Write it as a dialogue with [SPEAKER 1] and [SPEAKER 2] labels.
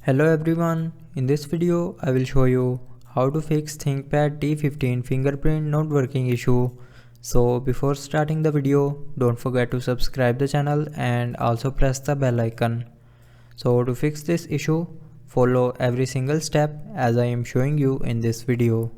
[SPEAKER 1] Hello everyone, in this video I will show you how to fix Tinkpad t15 fingerprint not working issue. So before starting the video, don't forget to subscribe the channel and also press the bell icon. So to fix this issue, follow every single step as I am showing you in this video.